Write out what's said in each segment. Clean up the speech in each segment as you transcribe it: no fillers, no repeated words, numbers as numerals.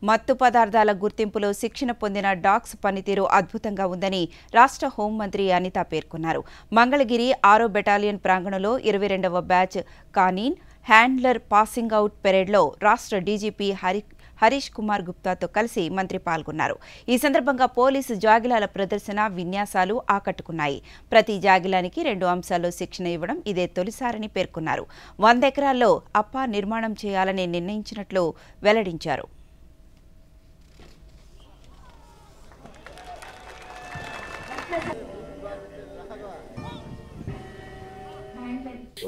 మత్తు పదార్థాల గుర్తింపులో శిక్షణ పొందిన డాగ్స్ పనితీరు అద్భుతంగా ఉందని రాష్ట్ర హోంమంత్రి అనిత పేర్కొన్నారు. మంగళగిరి 6వ బెటాలియన్ ప్రాంగణంలో 22వ బ్యాచ్ కానీన్ హ్యాండ్లర్ పాసింగ్ అవుట్ పెరేడ్లో రాష్ట్ర డీజీపీ హరీష్ కుమార్ గుప్తాతో కలిసి మంత్రి పాల్గొన్నారు. ఈ సందర్భంగా పోలీసు జాగిలాల ప్రదర్శన, విన్యాసాలు ఆకట్టుకున్నాయి. ప్రతి జాగిలానికి 2 అంశాల్లో శిక్షణ ఇవ్వడం ఇదే తొలిసారని పేర్కొన్నారు. 100 ఎకరాల్లో అప్పా నిర్మాణం చేయాలని నిర్ణయించినట్లు వెల్లడించారు.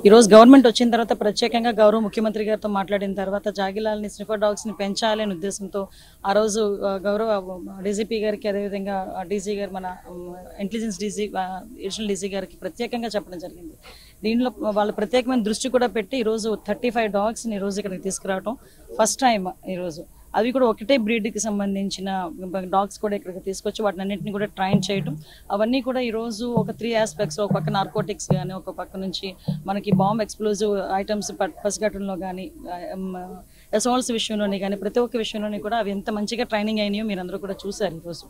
ఈ రోజు గవర్నమెంట్ వచ్చిన తర్వాత ప్రత్యేకంగా గౌరవ ముఖ్యమంత్రి గారితో మాట్లాడిన తర్వాత జాగిలాల్ని స్నిఫర్ డాగ్స్ ని పెంచాలి అనే ఉద్దేశంతో ఆ రోజు గౌరవ డీజీపీ గారికి అదేవిధంగా డీజీ గారు మన ఇంటెలిజెన్స్ డీజీ అడిషనల్ డీజీ గారికి ప్రత్యేకంగా చెప్పడం జరిగింది. దీనిలో వాళ్ళ ప్రత్యేకమైన దృష్టి కూడా పెట్టి ఈరోజు 35 డాగ్స్ని ఈరోజు ఇక్కడికి తీసుకురావడం ఫస్ట్ టైం. ఈరోజు అవి కూడా ఒకటే బ్రీడ్కి సంబంధించిన డాగ్స్ కూడా ఇక్కడికి తీసుకొచ్చి వాటిని అన్నింటినీ కూడా ట్రైన్ చేయడం, అవన్నీ కూడా ఈరోజు ఒక 3 ఆస్పెక్ట్స్, ఒక పక్క నార్కోటిక్స్ కానీ, ఒక పక్క నుంచి మనకి బాంబ్ ఎక్స్ప్లోజివ్ ఐటమ్స్ పసిగట్టడంలో కానీ, అసాల్ట్స్ విషయంలోని కానీ, ప్రతి ఒక్క విషయంలోని కూడా అవి ఎంత మంచిగా ట్రైనింగ్ అయినాయో మీరు అందరూ కూడా చూశారు. ఈరోజు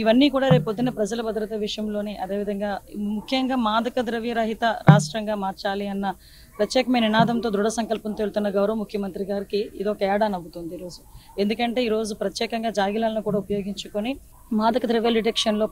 ఇవన్నీ కూడా రేపు పొద్దున్న ప్రజల భద్రత విషయంలోని, అదేవిధంగా ముఖ్యంగా మాదక ద్రవ్య రహిత రాష్ట్రంగా మార్చాలి అన్న ప్రత్యేకమైన నినాదంతో దృఢ సంకల్పంతో వెళ్తున్న గౌరవ ముఖ్యమంత్రి గారికి ఇది ఒక ఏడాది అవుతుంది ఈరోజు. ఎందుకంటే ఈరోజు ప్రత్యేకంగా జాగిలాలను కూడా ఉపయోగించుకొని మాదక ద్రవ్యాల డిటెక్షన్లో